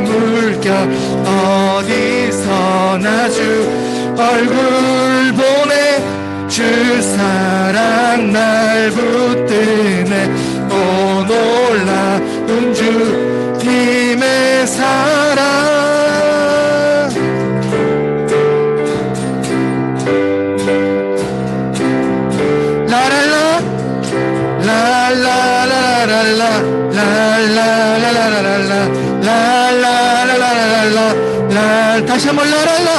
물결 어디서나 주 얼굴 보내 주 사랑 날 붙드네 오 놀라운 주님의 사랑 라랄라 라라라라라라 라라라라라라 라라라라라라 라 다시 한번 라랄라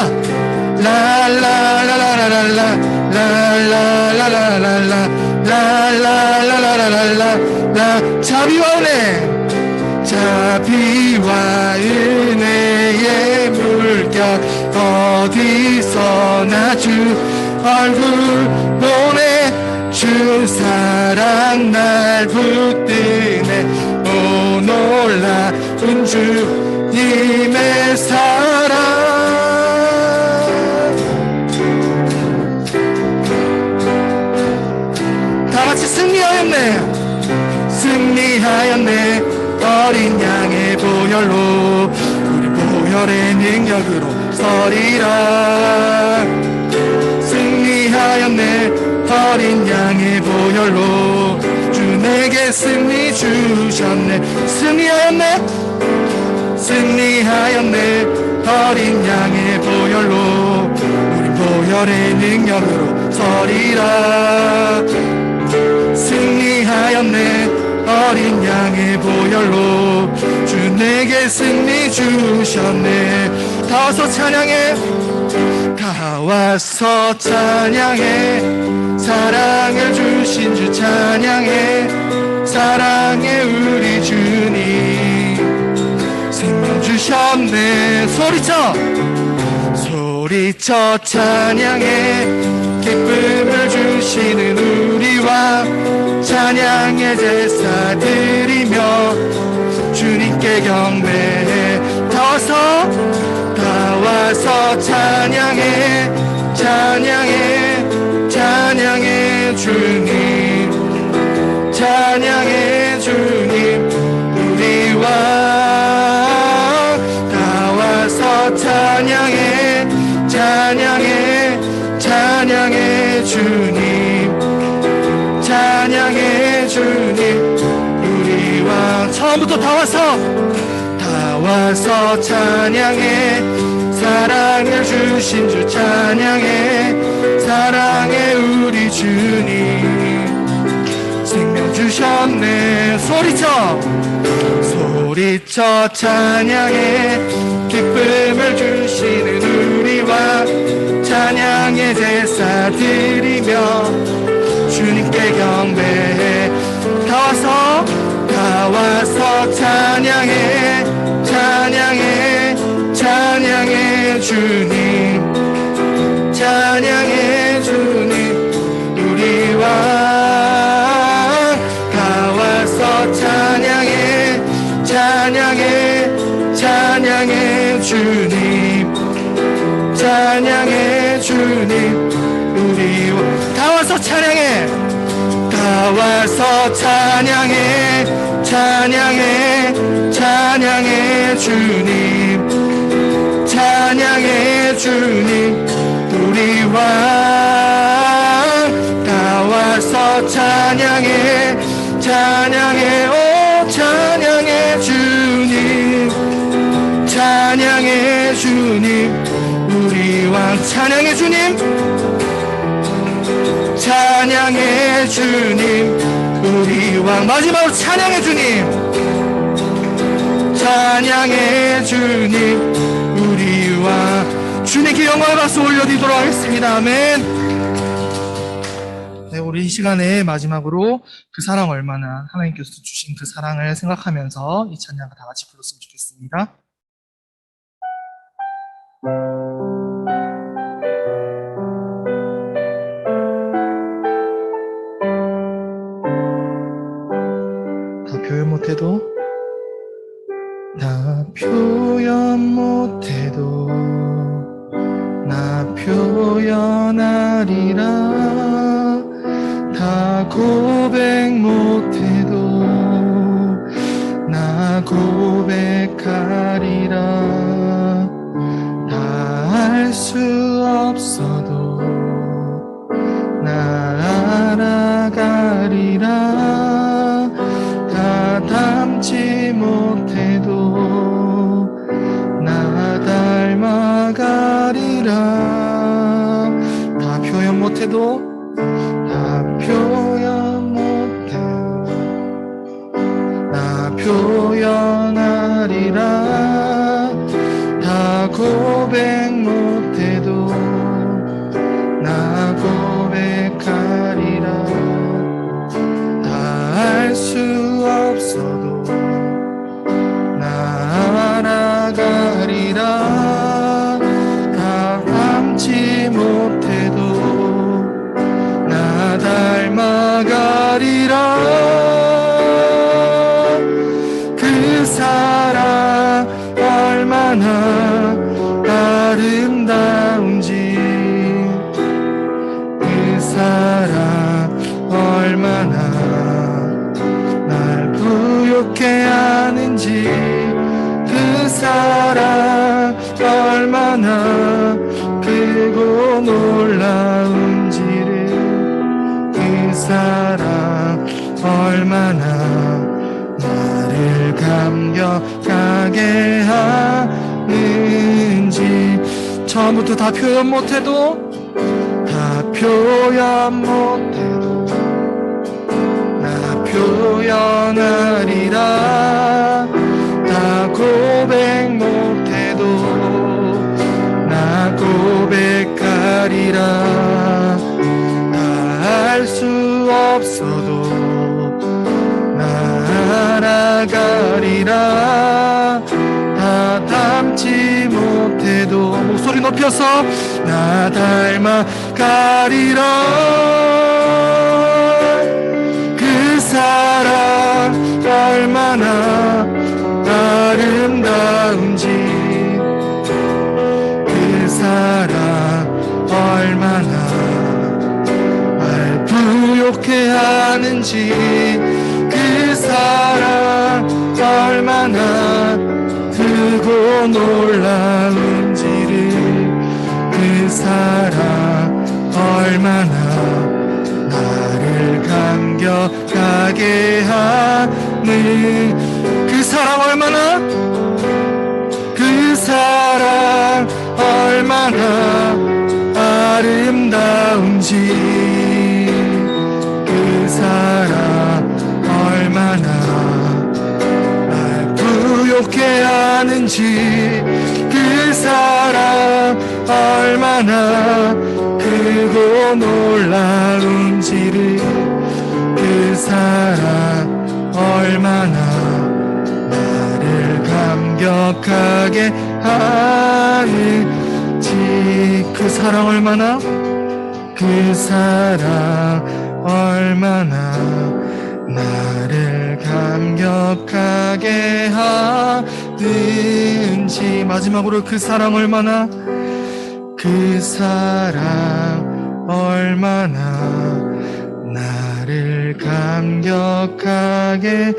라라라라라라 라라라라라라 라라라라라라 라 자비와 은혜 자비와 은혜의 물결 어디서나 주 얼굴 보내 주 사랑 날 붙드네 오 놀라운 주님의 사랑 다같이 승리하였네 승리하였네 어린 양의 보혈로 우리 보혈의 능력으로 서리라 승리하였네 어린 양의 보혈로 주 내게 승리 주셨네 승리하였네 승리하였네 어린 양의 보혈로 우리 보혈의 능력으로 서리라 승리하였네 어린 양의 보혈로 주 내게 승리 주셨네 다 와서 찬양해 다 와서 찬양해 사랑을 주신 주 찬양해 사랑해 우리 주님 생명 주셨네 소리쳐 찬양해 기쁨을 주시는 우리와 찬양의 제사 드리며 주님께 경배해 다 와서 찬양해 찬양해 주님 찬양해 주님 우리 왕 다 와서 찬양해 주님 찬양해 주님 우리 왕 처음부터 다 와서 찬양해 사랑을 주신 주 찬양해 사랑해 우리 주님 생명 주셨네 소리쳐 찬양해 기쁨을 주시는 우리와 찬양의 제사 드리며 주님께 경배해 다 와서 찬양해 주님 찬양해 주님 우리 왕 다 와서 찬양해 주님 찬양해 주님 우리 왕 다 와서 찬양해 주님 찬양해 주님 우리 왕 다 와서 찬양해 오 찬양해 주님 우리 왕 찬양해 주님 우리 우리 왕. 마지막으로 찬양해 주님, 찬양해 주님, 우리 왕. 주님께 영광의 박수 올려드리도록 하겠습니다. 아멘. 네, 우리 이 시간에 마지막으로 그 사랑 얼마나, 하나님께서 주신 그 사랑을 생각하면서 이 찬양을 다 같이 불렀으면 좋겠습니다. 다 표현 못해도, 나 표현 못해도 나 표현하리라. 다 고백 못해도 나 고백하리라. 다 알 수 없어도 나 알아가리라. 다 닮지 못해도 나 닮아가리라. 다 표현 못해도, 다 표현 못해도 나 표현하리라. 다 고백 못해도 나 고백하리라. 다 알 수 없어도 나 알아가리라. 다 닮지 못해도 나 닮아가리라. 그 사랑 얼마나 아름다운지, 그 사랑 얼마나 날 부욕해 하는지, 그 사랑 얼마나 크고 놀라운지를, 그 사랑 얼마나 나를 감격하게 하는지. 처음부터 다 표현 못해도, 다 표현 못해도 나 표현하리라. 다 고백 못해도 나 고백하리라. 다 알 수 없어도 나 알아가리라. 다 닮지 못해도, 목소리 높여서, 나 닮아가리라. 그 사랑 얼마나 아름다운지, 그 사랑 얼마나 날 부욕해 하는지, 그 사랑 얼마나 크고 놀라운지를, 그 사랑 얼마나 나를 감격하게 하는, 그 사랑 얼마나, 그 사랑 얼마나 아름다운지, 그 사랑 얼마나 날 부욕해 하는지, 그 사랑 얼마나 크고 놀라운지를, 그 사랑 얼마나 나를 감격하게 하는지, 그 사랑 얼마나, 그 사랑 얼마나 나를 감격하게 하는지. 마지막으로 그 사랑 얼마나, 그 사랑 얼마나 나를 감격하게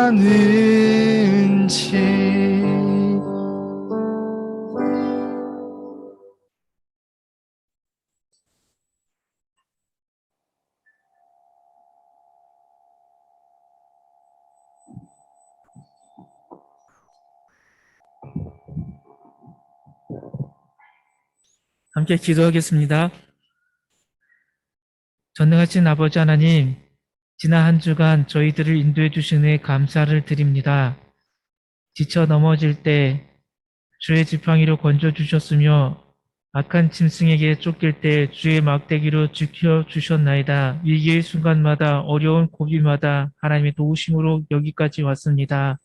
하는지. 함께 기도하겠습니다. 전능하신 아버지 하나님, 지난 한 주간 저희들을 인도해 주신 에 감사를 드립니다. 지쳐 넘어질 때 주의 지팡이로 건져 주셨으며 악한 짐승에게 쫓길 때 주의 막대기로 지켜 주셨나이다. 위기의 순간마다 어려운 고비마다 하나님의 도우심으로 여기까지 왔습니다.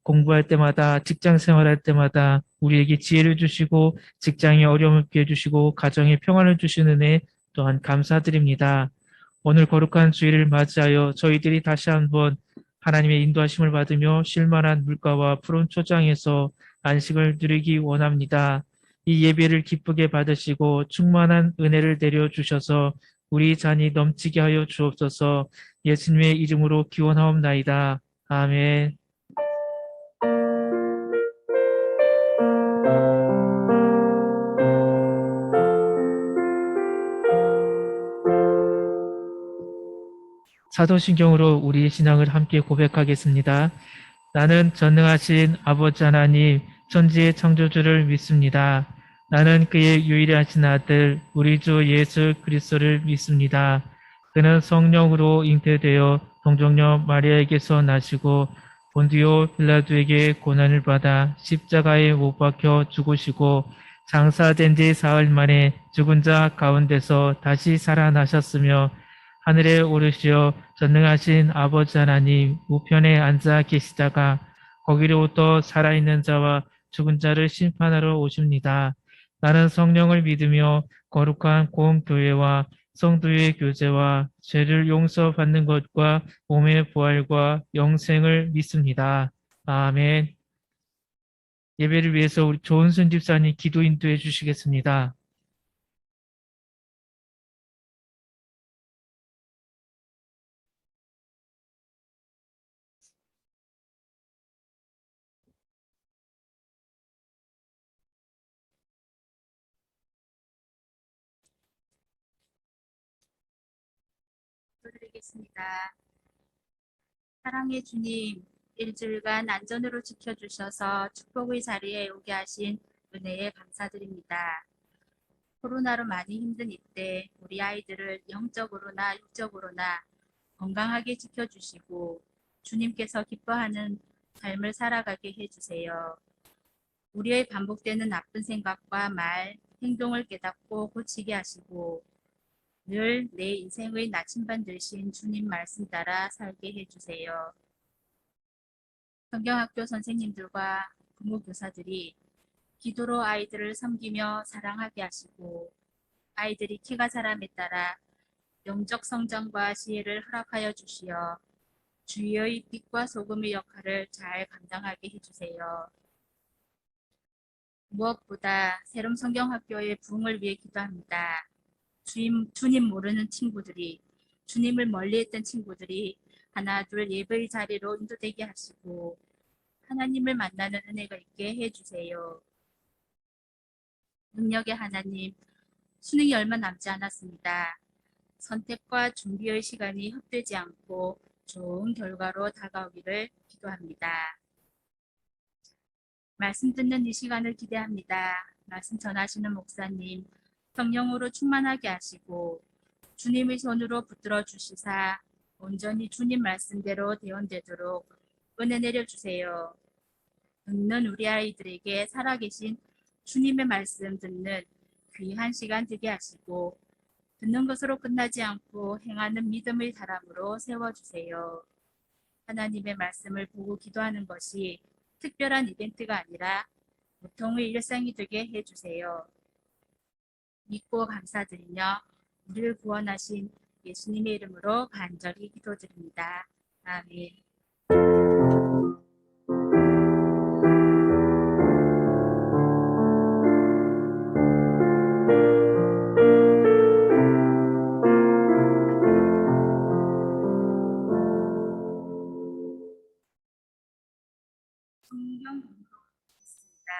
공부할 때마다 직장 생활할 때마다 우리에게 지혜를 주시고 직장의 어려움을 피해 주시고 가정의 평안을 주시는 애 또한 감사드립니다. 오늘 거룩한 주일을 맞이하여 저희들이 다시 한번 하나님의 인도하심을 받으며 쉴만한 물가와 푸른 초장에서 안식을 누리기 원합니다. 이 예배를 기쁘게 받으시고 충만한 은혜를 내려 주셔서 우리 잔이 넘치게 하여 주옵소서. 예수님의 이름으로 기원하옵나이다. 아멘. 사도신경으로 우리의 신앙을 함께 고백하겠습니다. 나는 전능하신 아버지 하나님, 천지의 창조주를 믿습니다. 나는 그의 유일하신 아들, 우리 주 예수 그리스도를 믿습니다. 그는 성령으로 잉태되어 동정녀 마리아에게서 나시고 본디오 빌라도에게 고난을 받아 십자가에 못 박혀 죽으시고 장사된 지 사흘 만에 죽은 자 가운데서 다시 살아나셨으며 하늘에 오르시어 전능하신 아버지 하나님 우편에 앉아 계시다가 거기로부터 살아있는 자와 죽은 자를 심판하러 오십니다. 나는 성령을 믿으며 거룩한 공교회와 성도의 교제와 죄를 용서받는 것과 몸의 부활과 영생을 믿습니다. 아멘. 예배를 위해서 우리 조은순 집사님 기도 인도해 주시겠습니다. 드리겠습니다. 사랑의 주님, 일주일간 안전으로 지켜주셔서 축복의 자리에 오게 하신 은혜에 감사드립니다. 코로나로 많이 힘든 이때 우리 아이들을 영적으로나 육적으로나 건강하게 지켜주시고 주님께서 기뻐하는 삶을 살아가게 해주세요. 우리의 반복되는 나쁜 생각과 말, 행동을 깨닫고 고치게 하시고 늘 내 인생의 나침반 되신 주님 말씀 따라 살게 해주세요. 성경학교 선생님들과 부모교사들이 기도로 아이들을 섬기며 사랑하게 하시고 아이들이 키가 자람에 따라 영적 성장과 지혜를 허락하여 주시어 주위의 빛과 소금의 역할을 잘 감당하게 해주세요. 무엇보다 새롬 성경학교의 부흥을 위해 기도합니다. 주님 모르는 친구들이 주님을 멀리했던 친구들이 하나 둘 예배의 자리로 인도되게 하시고 하나님을 만나는 은혜가 있게 해주세요. 능력의 하나님, 수능이 얼마 남지 않았습니다. 선택과 준비의 시간이 헛되지 않고 좋은 결과로 다가오기를 기도합니다. 말씀 듣는 이 시간을 기대합니다. 말씀 전하시는 목사님, 성령으로 충만하게 하시고 주님의 손으로 붙들어 주시사 온전히 주님 말씀대로 대원되도록 은혜 내려주세요. 듣는 우리 아이들에게 살아계신 주님의 말씀 듣는 귀한 시간 되게 하시고 듣는 것으로 끝나지 않고 행하는 믿음의 사람으로 세워주세요. 하나님의 말씀을 보고 기도하는 것이 특별한 이벤트가 아니라 보통의 일상이 되게 해주세요. 믿고 감사드리며 우리를 구원하신 예수님의 이름으로 간절히 기도드립니다. 아멘. 성경 공독했습니다.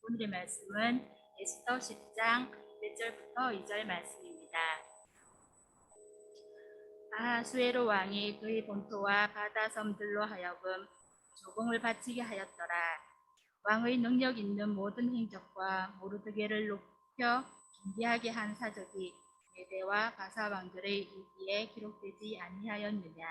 오늘의 말씀은 에스더 10장 1절부터 2절 말씀입니다. 아하수에로 왕이 그의 본토와 바다 섬들로 하여금 조공을 바치게 하였더라. 왕의 능력 있는 모든 행적과 모르드게를 높여 존귀하게 한 사적이 메대와 바사 왕들의 일기에 기록되지 아니하였느냐.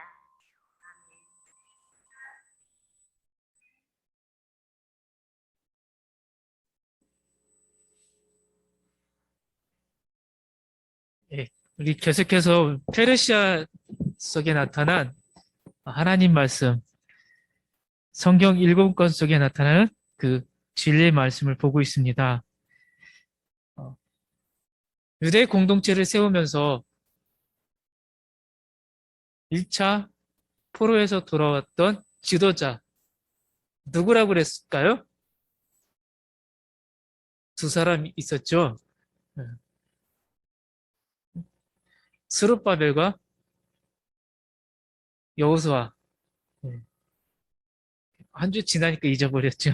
예, 우리 계속해서 페르시아 속에 나타난 하나님 말씀, 성경 7권 속에 나타나는 그 진리의 말씀을 보고 있습니다. 유대 공동체를 세우면서 1차 포로에서 돌아왔던 지도자, 누구라고 그랬을까요? 두 사람 있었죠. 스룹바벨과 여호수아. 한 주 지나니까 잊어버렸죠.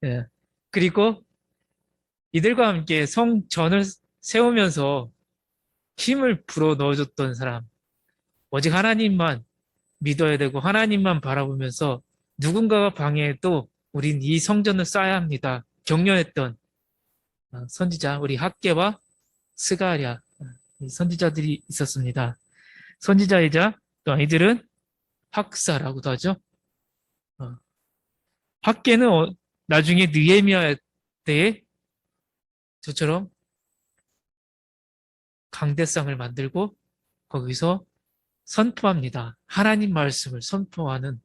예. 그리고 이들과 함께 성전을 세우면서 힘을 불어 넣어줬던 사람. 오직 하나님만 믿어야 되고 하나님만 바라보면서 누군가가 방해해도 우린 이 성전을 쌓아야 합니다. 격려했던 선지자 우리 학개와 스가랴 선지자들이 있었습니다. 선지자이자 또 이들은 학사라고도 하죠. 학개는 나중에 느헤미야 때에 저처럼 강대상을 만들고 거기서 선포합니다. 하나님 말씀을 선포하는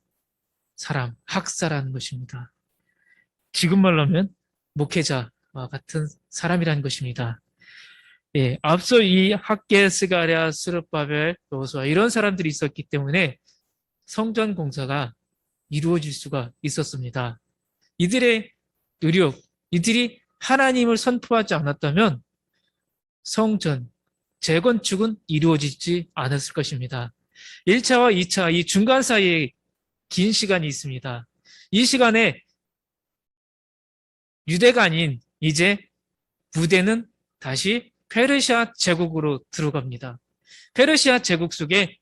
사람, 학사라는 것입니다. 지금 말로 하면 목회자와 같은 사람이라는 것입니다. 예, 앞서 이 학개, 스가랴, 스룹바벨, 여호수아 이런 사람들이 있었기 때문에 성전 공사가 이루어질 수가 있었습니다. 이들의 노력, 이들이 하나님을 선포하지 않았다면 성전, 재건축은 이루어지지 않았을 것입니다. 1차와 2차, 이 중간 사이에 긴 시간이 있습니다. 이 시간에 유대가 아닌 이제 무대는 다시 페르시아 제국으로 들어갑니다. 페르시아 제국 속에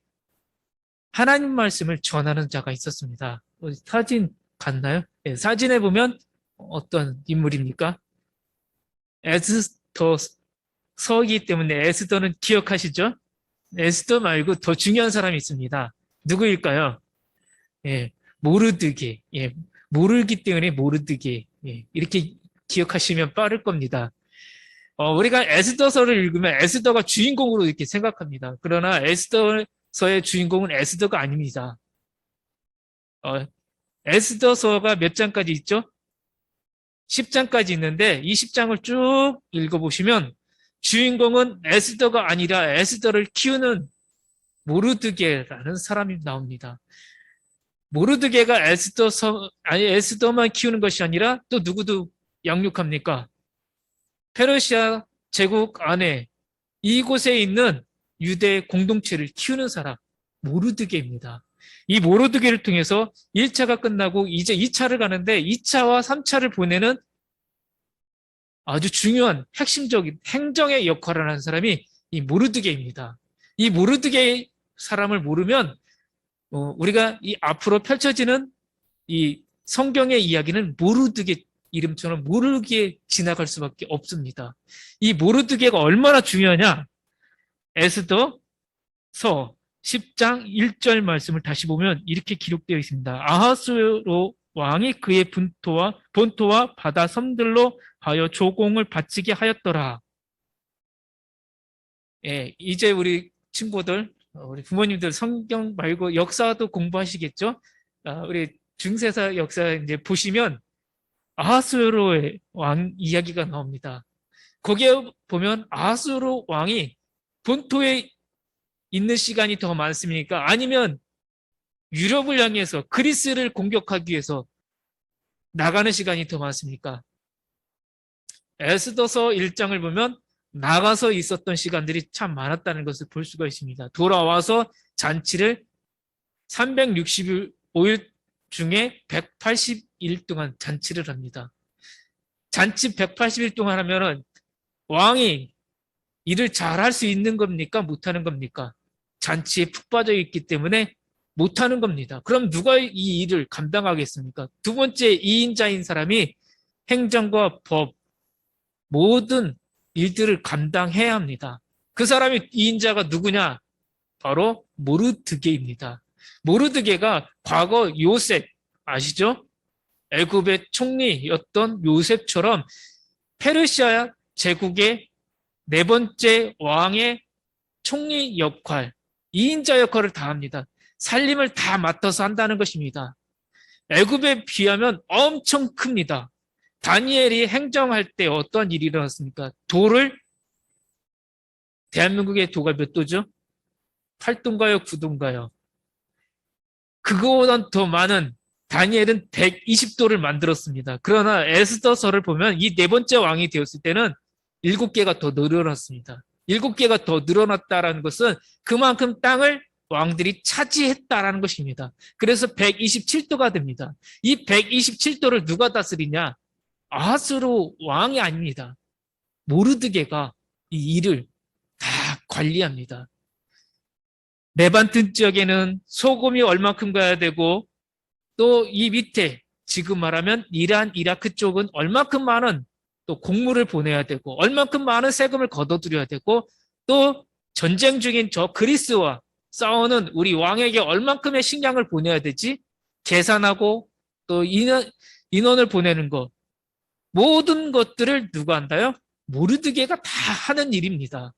하나님 말씀을 전하는 자가 있었습니다. 사진 갔나요? 네, 사진에 보면 어떤 인물입니까? 에스더서이기 때문에 에스더는 기억하시죠? 에스더 말고 더 중요한 사람이 있습니다. 누구일까요? 예, 모르드게. 예, 모르기 때문에 모르드게. 예, 이렇게 기억하시면 빠를 겁니다. 우리가 에스더서를 읽으면 에스더가 주인공으로 이렇게 생각합니다. 그러나 에스더서의 주인공은 에스더가 아닙니다. 에스더서가 몇 장까지 있죠? 10장까지 있는데 이 10장을 쭉 읽어보시면 주인공은 에스더가 아니라 에스더를 키우는 모르드게라는 사람이 나옵니다. 모르드게가 에스더만 키우는 것이 아니라 또 누구도 양육합니까? 페르시아 제국 안에 이곳에 있는 유대 공동체를 키우는 사람, 모르드게입니다. 이 모르드게를 통해서 1차가 끝나고 이제 2차를 가는데 2차와 3차를 보내는 아주 중요한 핵심적인 행정의 역할을 하는 사람이 이 모르드게입니다. 이 모르드게 사람을 모르면 우리가 이 앞으로 펼쳐지는 이 성경의 이야기는 모르드게 이름처럼 모르게 지나갈 수밖에 없습니다. 이 모르드게가 얼마나 중요하냐? 에스더서 10장 1절 말씀을 다시 보면 이렇게 기록되어 있습니다. 아하수로 왕이 그의 본토와 바다 섬들로 하여 조공을 바치게 하였더라. 예, 이제 우리 친구들, 우리 부모님들 성경 말고 역사도 공부하시겠죠? 우리 중세사 역사 이제 보시면 아하수에로의 왕 이야기가 나옵니다. 거기에 보면 아하수에로 왕이 본토에 있는 시간이 더 많습니까? 아니면 유럽을 향해서 그리스를 공격하기 위해서 나가는 시간이 더 많습니까? 에스더서 1장을 보면 나가서 있었던 시간들이 참 많았다는 것을 볼 수가 있습니다. 돌아와서 잔치를 365일 중에 180일 동안 잔치를 합니다. 잔치 180일 동안 하면은 왕이 일을 잘할 수 있는 겁니까? 못하는 겁니까? 잔치에 푹 빠져 있기 때문에 못하는 겁니다. 그럼 누가 이 일을 감당하겠습니까? 두 번째 2인자인 사람이 행정과 법, 모든 일들을 감당해야 합니다. 그 사람이 이 인자가 누구냐? 바로 모르드게입니다. 모르드게가 과거 요셉 아시죠? 애굽의 총리였던 요셉처럼 페르시아 제국의 네 번째 왕의 총리 역할, 이인자 역할을 다 합니다. 살림을 다 맡아서 한다는 것입니다. 애굽에 비하면 엄청 큽니다. 다니엘이 행정할 때 어떤 일이 일어났습니까? 대한민국의 도가 몇 도죠? 8도인가요? 9도인가요? 그거보다 더 많은 다니엘은 120도를 만들었습니다. 그러나 에스더서를 보면 이 네 번째 왕이 되었을 때는 7개가 더 늘어났습니다. 7개가 더 늘어났다는 것은 그만큼 땅을 왕들이 차지했다라는 것입니다. 그래서 127도가 됩니다. 이 127도를 누가 다스리냐? 아하스로 왕이 아닙니다. 모르드게가 이 일을 다 관리합니다. 레반트 지역에는 소금이 얼마큼 가야 되고 또 이 밑에 지금 말하면 이란, 이라크 쪽은 얼마큼 많은 또 곡물을 보내야 되고 얼마큼 많은 세금을 걷어들여야 되고 또 전쟁 중인 저 그리스와 싸우는 우리 왕에게 얼만큼의 식량을 보내야 되지? 계산하고 또 인원을 보내는 것 모든 것들을 누가 한다요? 모르드게가 다 하는 일입니다.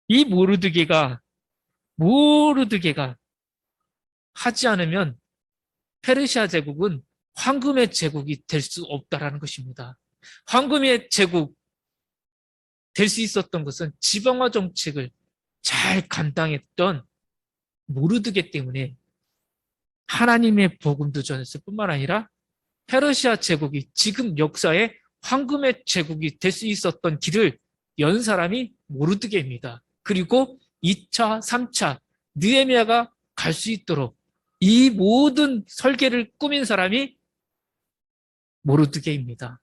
이 모르드게가 하지 않으면 페르시아 제국은 황금의 제국이 될 수 없다라는 것입니다. 황금의 제국 될 수 있었던 것은 지방화 정책을 잘 감당했던 모르드게 때문에 하나님의 복음도 전했을 뿐만 아니라 페르시아 제국이 지금 역사의 황금의 제국이 될 수 있었던 길을 연 사람이 모르드게입니다. 그리고 2차, 3차 느헤미야가 갈 수 있도록 이 모든 설계를 꾸민 사람이 모르드게입니다.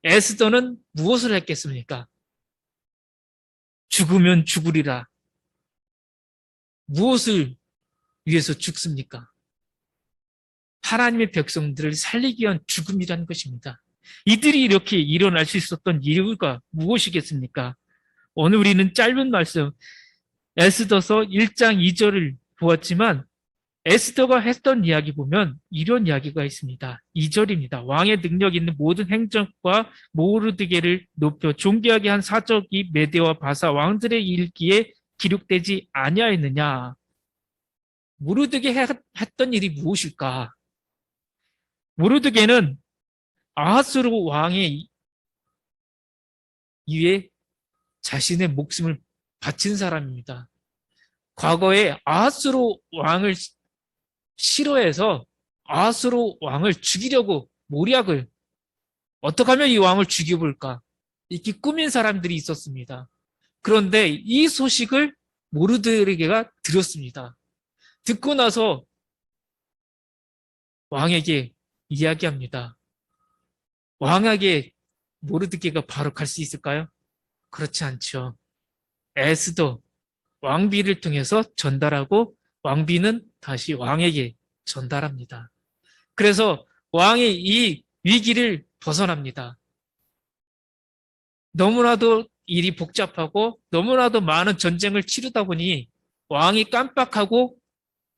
에스더는 무엇을 했겠습니까? 죽으면 죽으리라. 무엇을 위해서 죽습니까? 하나님의 백성들을 살리기 위한 죽음이라는 것입니다. 이들이 이렇게 일어날 수 있었던 이유가 무엇이겠습니까? 오늘 우리는 짧은 말씀 에스더서 1장 2절을 보았지만 에스더가 했던 이야기 보면 이런 이야기가 있습니다. 2절입니다. 왕의 능력 있는 모든 행정과 모르드게를 높여 존귀하게 한 사적이 메대와 바사 왕들의 일기에 기록되지 아니하였느냐. 모르드게 했던 일이 무엇일까? 모르드게는 아하스로 왕의 위에 자신의 목숨을 바친 사람입니다. 과거에 아하스로 왕을 싫어해서 아하스로 왕을 죽이려고 모략을 어떻게 하면 이 왕을 죽여볼까 이렇게 꾸민 사람들이 있었습니다. 그런데 이 소식을 모르드게가 들었습니다. 듣고 나서 왕에게 이야기합니다. 왕에게 모르드게가 바로 갈 수 있을까요? 그렇지 않죠. 에스더 왕비를 통해서 전달하고 왕비는 다시 왕에게 전달합니다. 그래서 왕이 이 위기를 벗어납니다. 너무나도 일이 복잡하고 너무나도 많은 전쟁을 치르다 보니 왕이 깜빡하고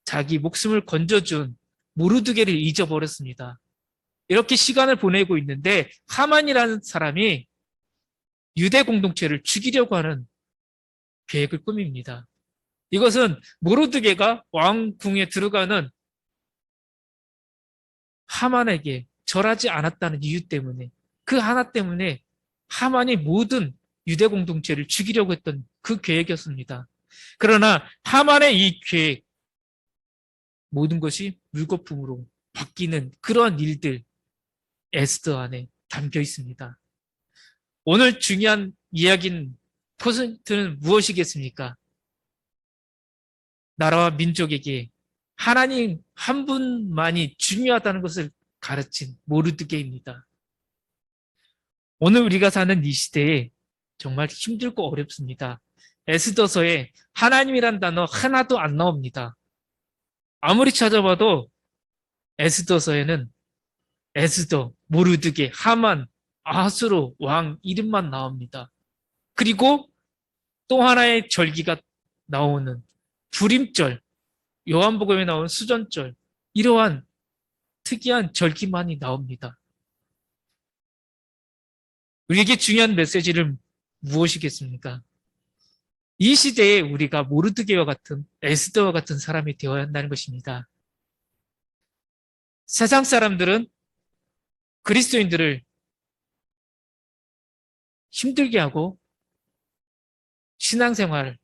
자기 목숨을 건져준 모르드게를 잊어버렸습니다. 이렇게 시간을 보내고 있는데 하만이라는 사람이 유대 공동체를 죽이려고 하는 계획을 꾸밉니다. 이것은 모르드게가 왕궁에 들어가는 하만에게 절하지 않았다는 이유 때문에 그 하나 때문에 하만이 모든 유대 공동체를 죽이려고 했던 그 계획이었습니다. 그러나 하만의 이 계획 모든 것이 물거품으로 바뀌는 그러한 일들 에스더 안에 담겨 있습니다. 오늘 중요한 이야기는 포인트는 무엇이겠습니까? 나라와 민족에게 하나님 한 분만이 중요하다는 것을 가르친 모르드게입니다. 오늘 우리가 사는 이 시대에 정말 힘들고 어렵습니다. 에스더서에 하나님이란 단어 하나도 안 나옵니다. 아무리 찾아봐도 에스더서에는 에스더, 모르드게, 하만 아하스로 왕 이름만 나옵니다. 그리고 또 하나의 절기가 나오는 불임절, 요한복음에 나온 수전절, 이러한 특이한 절기만이 나옵니다. 우리에게 중요한 메시지를 무엇이겠습니까? 이 시대에 우리가 모르드게와 같은 에스더와 같은 사람이 되어야 한다는 것입니다. 세상 사람들은 그리스도인들을 힘들게 하고 신앙생활을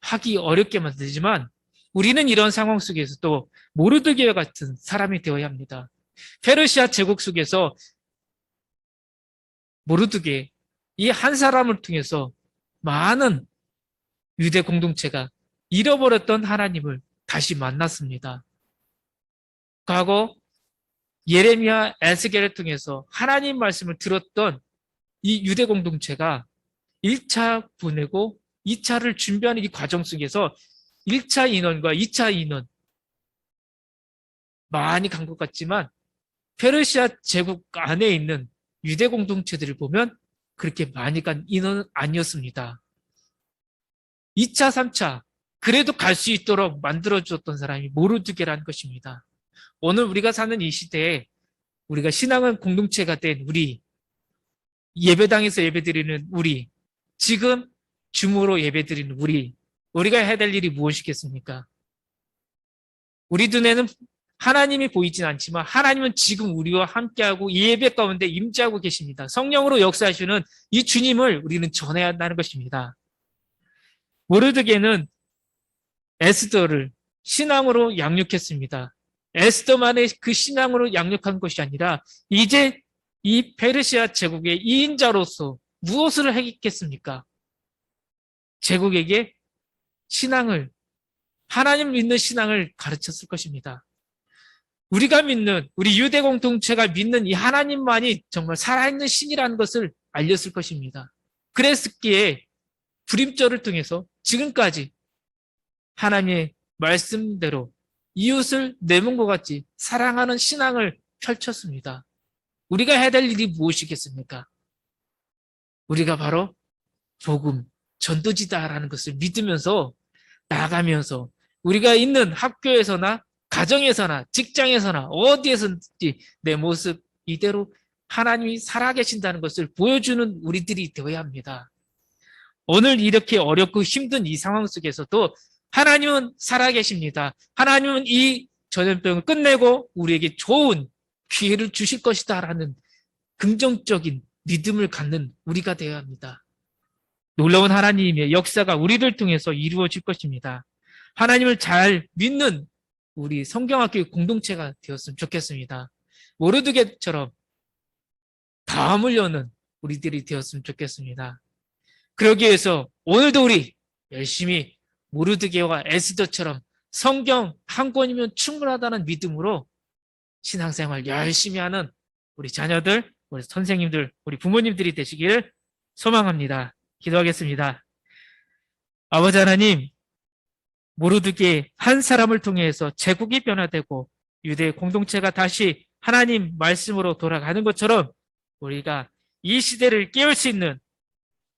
하기 어렵게 만들지만 우리는 이런 상황 속에서도 모르드게와 같은 사람이 되어야 합니다. 페르시아 제국 속에서 모르드게 이 한 사람을 통해서 많은 유대 공동체가 잃어버렸던 하나님을 다시 만났습니다. 과거 예레미야, 에스겔을 통해서 하나님 말씀을 들었던 이 유대 공동체가 1차 보내고 2차를 준비하는 이 과정 속에서 1차 인원과 2차 인원 많이 간 것 같지만 페르시아 제국 안에 있는 유대 공동체들을 보면 그렇게 많이 간 인원은 아니었습니다. 2차, 3차 그래도 갈 수 있도록 만들어주었던 사람이 모르드게라는 것입니다. 오늘 우리가 사는 이 시대에 우리가 신앙은 공동체가 된 우리, 예배당에서 예배드리는 우리, 지금 줌으로 예배드리는 우리가 해야 될 일이 무엇이겠습니까? 우리 눈에는 하나님이 보이진 않지만 하나님은 지금 우리와 함께하고 이 예배 가운데 임재하고 계십니다. 성령으로 역사하시는 이 주님을 우리는 전해야 한다는 것입니다. 모르드게는 에스더를 신앙으로 양육했습니다. 에스더만의 그 신앙으로 양육한 것이 아니라 이제 이 페르시아 제국의 2인자로서 무엇을 하겠습니까? 제국에게 신앙을, 하나님 믿는 신앙을 가르쳤을 것입니다. 우리가 믿는, 우리 유대 공동체가 믿는 이 하나님만이 정말 살아있는 신이라는 것을 알렸을 것입니다. 그랬기에 불임절을 통해서 지금까지 하나님의 말씀대로 이웃을 내 몸과 같이 사랑하는 신앙을 펼쳤습니다. 우리가 해야 될 일이 무엇이겠습니까? 우리가 바로 복음, 전도지다라는 것을 믿으면서 나가면서 우리가 있는 학교에서나 가정에서나 직장에서나 어디에서든지 내 모습 이대로 하나님이 살아계신다는 것을 보여주는 우리들이 되어야 합니다. 오늘 이렇게 어렵고 힘든 이 상황 속에서도 하나님은 살아계십니다. 하나님은 이 전염병을 끝내고 우리에게 좋은 기회를 주실 것이다 라는 긍정적인 믿음을 갖는 우리가 되어야 합니다. 놀라운 하나님의 역사가 우리를 통해서 이루어질 것입니다. 하나님을 잘 믿는 우리 성경학교 공동체가 되었으면 좋겠습니다. 모르드게처럼 다음을 여는 우리들이 되었으면 좋겠습니다. 그러기 위해서 오늘도 우리 열심히 모르드게와 에스더처럼 성경 한 권이면 충분하다는 믿음으로 신앙생활 열심히 하는 우리 자녀들, 우리 선생님들, 우리 부모님들이 되시기를 소망합니다. 기도하겠습니다. 아버지 하나님, 모르드게 한 사람을 통해서 제국이 변화되고 유대 공동체가 다시 하나님 말씀으로 돌아가는 것처럼 우리가 이 시대를 깨울 수 있는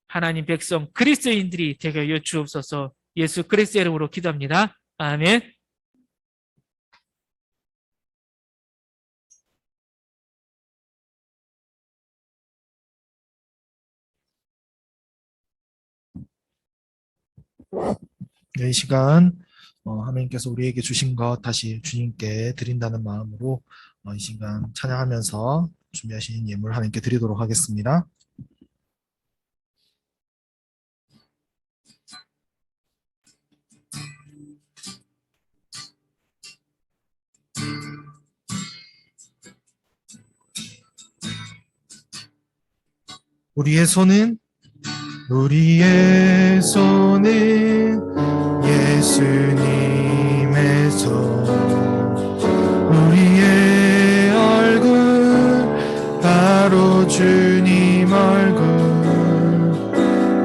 하나님 백성 그리스도인들이 되게 하여 주옵소서. 예수 그리스도의 이름으로 기도합니다. 아멘. 이 시간 하나님께서 우리에게 주신 것 다시 주님께 드린다는 마음으로 이 시간 찬양하면서 준비하신 예물 하나님께 드리도록 하겠습니다. 우리의 손은 예수님의 손, 우리의 얼굴 바로 주님 얼굴,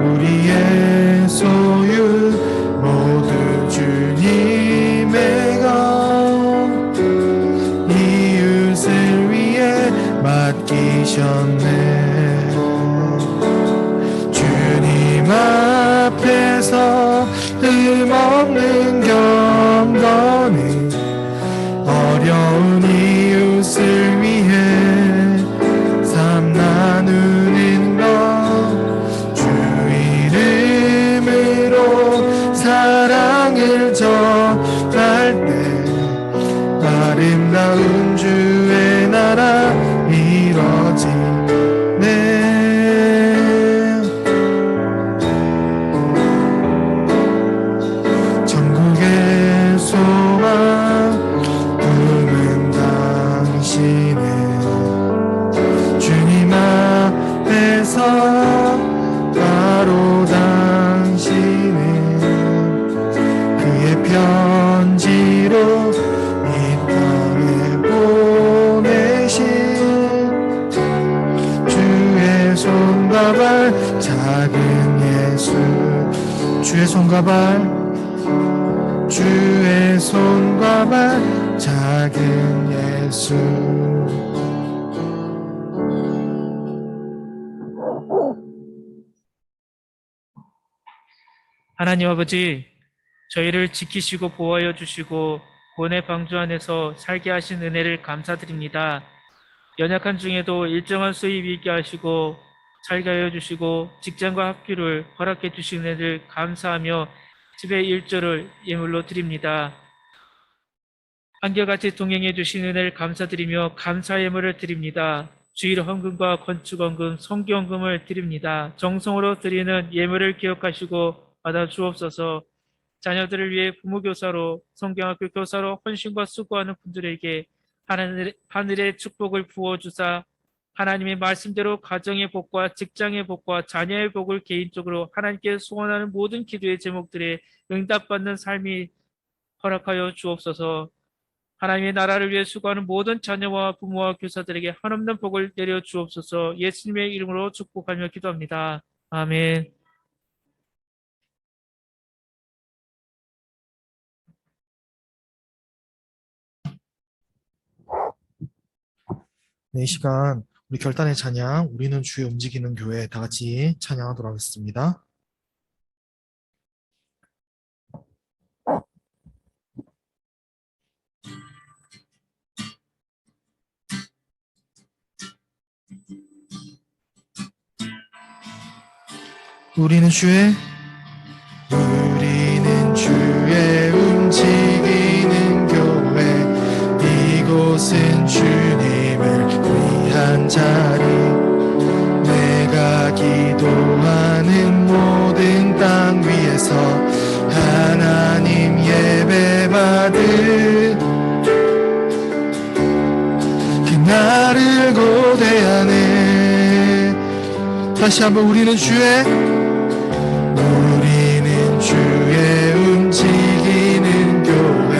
우리의 소유 모두 주님의 것, 이웃을 위해 맡기셨네. 없는 경건을 어려운 이웃을 위해 삶 나누는 것 주 이름으로 사랑을 전할 때 아름다운 주의 나라 이뤄지네. 전국의 소망 품은 당신의 주님 앞에서 바로 당신은 그의 편지로 이 땅에 보내신 주의 손과 발 작은 예수 주의 손과 발 주의 손과 발 작은 예수. 하나님 아버지, 저희를 지키시고 보호하여 주시고 구원의 방주 안에서 살게 하신 은혜를 감사드립니다. 연약한 중에도 일정한 수입 있게 하시고 살게 하여 주시고 직장과 학교를 허락해 주신 은혜를 감사하며 집의 일조를 예물로 드립니다. 한결같이 동행해 주신 은혜를 감사드리며 감사 예물을 드립니다. 주일 헌금과 건축 헌금, 성교 헌금을 드립니다. 정성으로 드리는 예물을 기억하시고 받아 주옵소서. 자녀들을 위해 부모교사로 성경학교 교사로 헌신과 수고하는 분들에게 하늘의 축복을 부어주사 하나님의 말씀대로 가정의 복과 직장의 복과 자녀의 복을 개인적으로 하나님께 소원하는 모든 기도의 제목들에 응답받는 삶이 허락하여 주옵소서. 하나님의 나라를 위해 수고하는 모든 자녀와 부모와 교사들에게 한없는 복을 내려 주옵소서. 예수님의 이름으로 축복하며 기도합니다. 아멘. 네, 이 시간 우리 결단의 찬양, 우리는 주의 움직이는 교회 다 같이 찬양하도록 하겠습니다. 우리는 주의 움직이는 교회 이곳은 주님을 위한 자리 내가 기도하는 모든 땅 위에서 하나님 예배받을 그날을 고대하네. 다시 한번 우리는 주의 움직이는 교회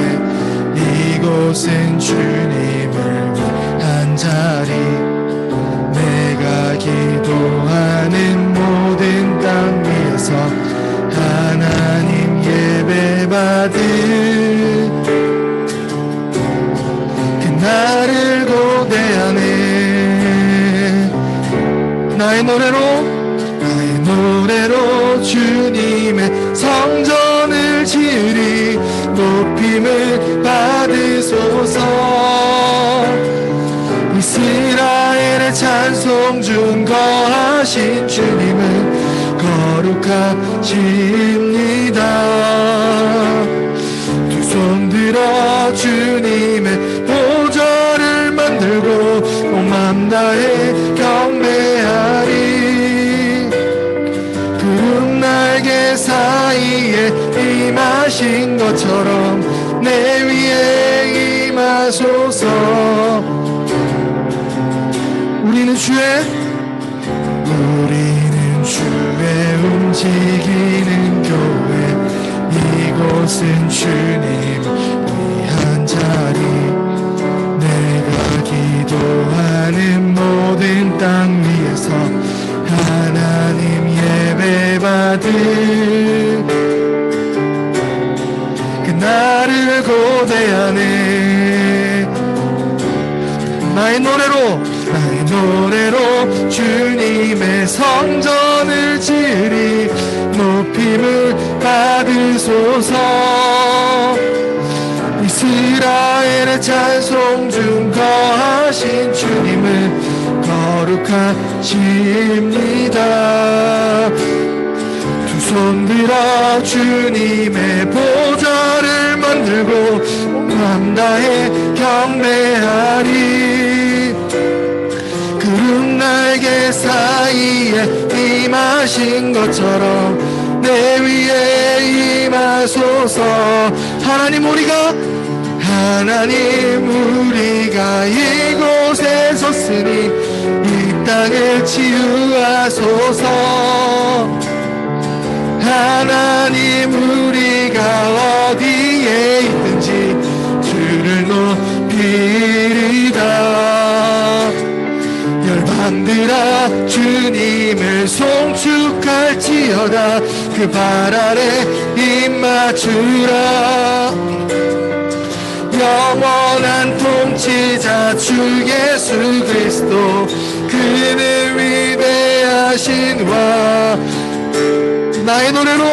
이곳은 주님을 위한 자리 내가 기도하는 모든 땅 위에서 하나님 예배받을 그날을 고대하네. 나의 노래로 주님의 성전을 지으리 높임을 받으소서. 이스라엘의 찬송 중 거하신 주님은 거룩하십니다. 두 손 들어 주님의 보좌를 만들고 온 맘 다해 경배하리. 날개 사이에 임하신 것처럼 내 위에 임하소서. 우리는 주의 움직이는 교회 이곳은 주님 위한 자리 내가 기도하는 모든 땅 위에서 하나님 예배받을 그날을 고대하네. 나의 노래로 노래로 주님의 성전을 지으리 높임을 받으소서. 이스라엘의 찬송 중 거하신 주님은 거룩하십니다. 두 손 들어 주님의 보좌를 만들고 온 마음 다해 경배하리. 구름 날개 사이에 임하신 것처럼 내 위에 임하소서. 하나님 우리가 이곳에 섰으니 이 땅을 치유하소서. 하나님 우리가 어디에 있든지 주를 높이리다. 열방들아 주님을 송축할지어다. 그 발 아래 입 맞추라. 영원한 통치자 주 예수 그리스도 그는 위대하신 와. 나의 노래로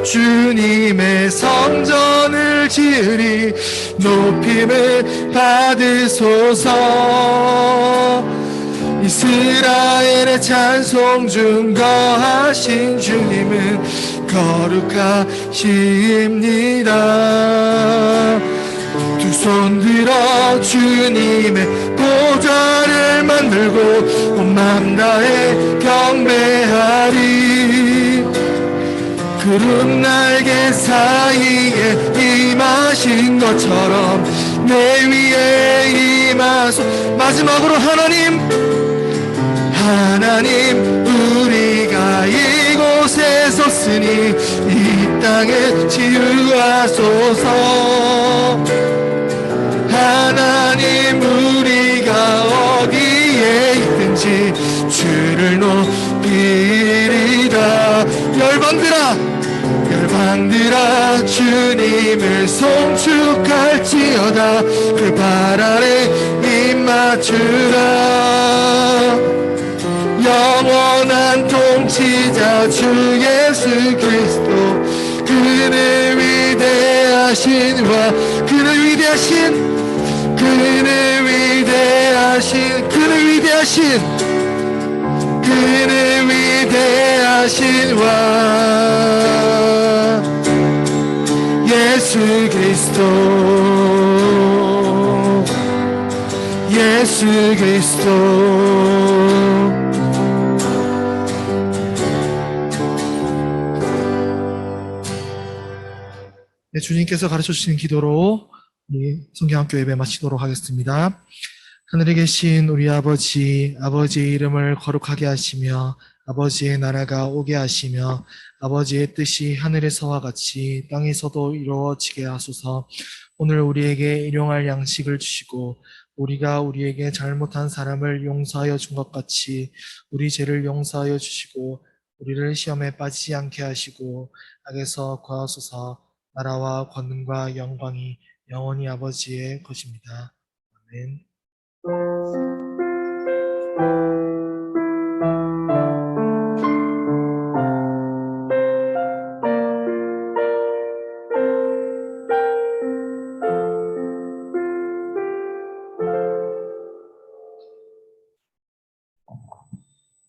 주님의 성전을 지으리 높임을 받으소서. 이스라엘의 찬송 중 거하신 주님은 거룩하십니다. 두 손 들어 주님의 보좌를 만들고 온 마음 다해 경배하리. 구름 날개 사이에 임하신 것처럼 내 위에 임하소. 마지막으로 하나님 우리가 이곳에 섰으니 이 땅을 치유하소서. 하나님 우리가 어디에 있든지 주를 높이리다. 열방들아 주님을 송축할지어다. 그 발 아래 입 맞추라. 영원한 통치자 주 예수 그리스도 그는 위대하신 와. 예수 그리스도 네, 주님께서 가르쳐 주신 기도로 우리 성경학교 예배 마치도록 하겠습니다. 하늘에 계신 우리 아버지의 이름을 거룩하게 하시며 아버지의 나라가 오게 하시며 아버지의 뜻이 하늘에서와 같이 땅에서도 이루어지게 하소서. 오늘 우리에게 일용할 양식을 주시고 우리가 우리에게 잘못한 사람을 용서하여 준 것 같이 우리 죄를 용서하여 주시고 우리를 시험에 빠지지 않게 하시고 악에서 구하소서. 나라와 권능과 영광이 영원히 아버지의 것입니다. 아멘.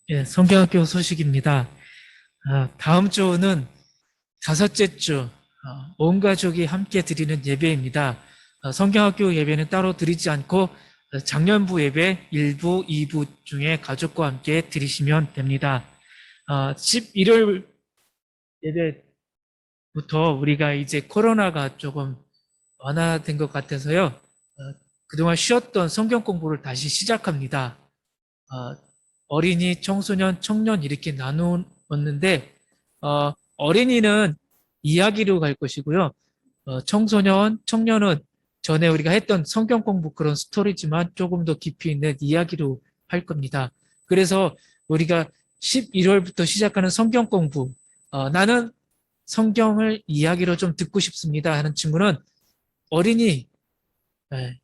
예, 성경학교 소식입니다. 다음 주는 다섯째 주 온 가족이 함께 드리는 예배입니다. 성경학교 예배는 따로 드리지 않고 작년부 예배 1부, 2부 중에 가족과 함께 드리시면 됩니다. 11월 예배부터 우리가 이제 코로나가 조금 완화된 것 같아서요. 그동안 쉬었던 성경 공부를 다시 시작합니다. 어린이, 청소년, 청년 이렇게 나누었는데 어린이는 이야기로 갈 것이고요. 청소년, 청년은 전에 우리가 했던 성경 공부 그런 스토리지만 조금 더 깊이 있는 이야기로 할 겁니다. 그래서 우리가 11월부터 시작하는 성경 공부, 나는 성경을 이야기로 좀 듣고 싶습니다 하는 친구는 어린이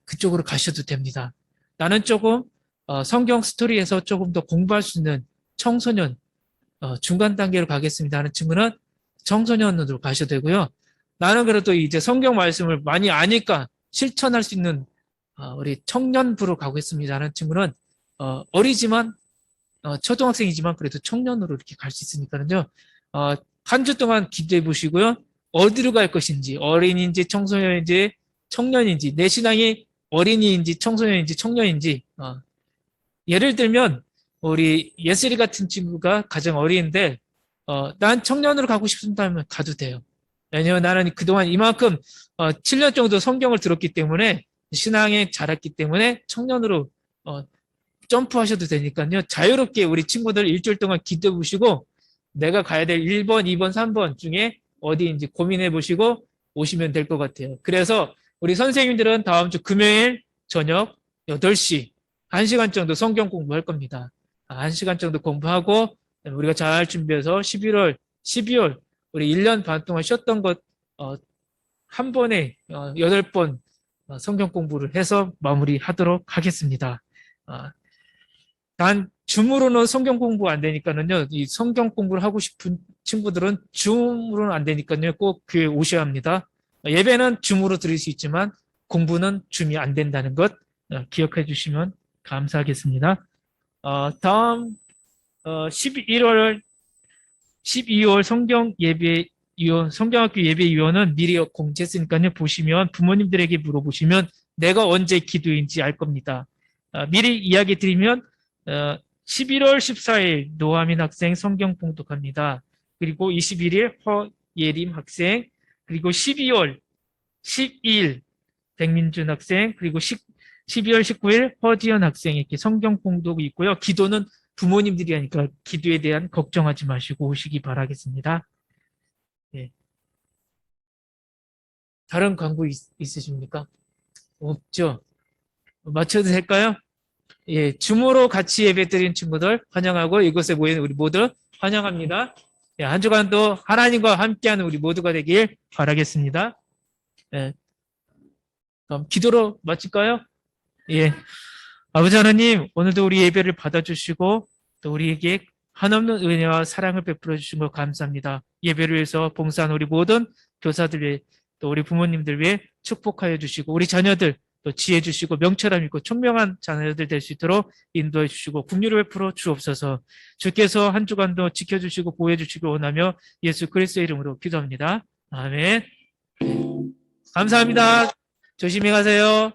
그쪽으로 가셔도 됩니다. 나는 조금 성경 스토리에서 조금 더 공부할 수 있는 청소년 중간 단계로 가겠습니다 하는 친구는 청소년으로 가셔도 되고요. 나는 그래도 이제 성경 말씀을 많이 아니까 실천할 수 있는 우리 청년부로 가겠습니다 하는 친구는 어리지만 초등학생이지만 그래도 청년으로 이렇게 갈 수 있으니까요. 한 주 동안 기도해 보시고요. 어디로 갈 것인지 어린이인지 청소년인지 청년인지 내 신앙이 어린이인지 청소년인지 청년인지 예를 들면 우리 예슬이 같은 친구가 가장 어린데 난 청년으로 가고 싶다면 가도 돼요. 왜냐하면 나는 그동안 이만큼 7년 정도 성경을 들었기 때문에 신앙에 자랐기 때문에 청년으로 점프하셔도 되니까요. 자유롭게 우리 친구들 일주일 동안 기도해 보시고 내가 가야 될 1번, 2번, 3번 중에 어디인지 고민해 보시고 오시면 될 것 같아요. 그래서 우리 선생님들은 다음 주 금요일 저녁 8시 1시간 정도 성경 공부할 겁니다. 1시간 정도 공부하고 우리가 잘 준비해서 11월, 12월 우리 1년 반 동안 쉬었던 것 한 번에 8번 성경 공부를 해서 마무리하도록 하겠습니다. 단 줌으로는 성경 공부 안 되니까는요. 이 성경 공부를 하고 싶은 친구들은 줌으로는 안 되니까요. 꼭 교회 오셔야 합니다. 예배는 줌으로 드릴 수 있지만 공부는 줌이 안 된다는 것 기억해 주시면 감사하겠습니다. 다음 12월 성경 예배 위원, 성경학교 예배 위원은 미리 공지했으니까요. 보시면 부모님들에게 물어보시면 내가 언제 기도인지 알 겁니다. 미리 이야기 드리면 11월 14일 노하민 학생 성경 봉독합니다. 그리고 21일 허예림 학생, 그리고 12월 12일 백민준 학생, 그리고 12월 19일 허지연 학생 이렇게 성경 봉독이 있고요. 기도는 부모님들이 하니까 기도에 대한 걱정하지 마시고 오시기 바라겠습니다. 네. 다른 광고 있으십니까? 없죠? 맞춰도 될까요? 예, 줌으로 같이 예배드린 친구들 환영하고 이곳에 모인 우리 모두 환영합니다. 예, 한 주간도 하나님과 함께하는 우리 모두가 되길 바라겠습니다. 예, 그럼 기도로 마칠까요? 예, 아버지 하나님, 오늘도 우리 예배를 받아주시고 또 우리에게 한없는 은혜와 사랑을 베풀어 주신 것 감사합니다. 예배를 위해서 봉사한 우리 모든 교사들 위해 또 우리 부모님들 위해 축복하여 주시고 우리 자녀들 또 지혜 주시고 명철함 있고 총명한 자녀들 될 수 있도록 인도해 주시고 긍휼을 베풀어 주옵소서. 주께서 한 주간도 지켜주시고 보호해 주시기 원하며 예수 그리스도의 이름으로 기도합니다. 아멘. 감사합니다. 조심히 가세요.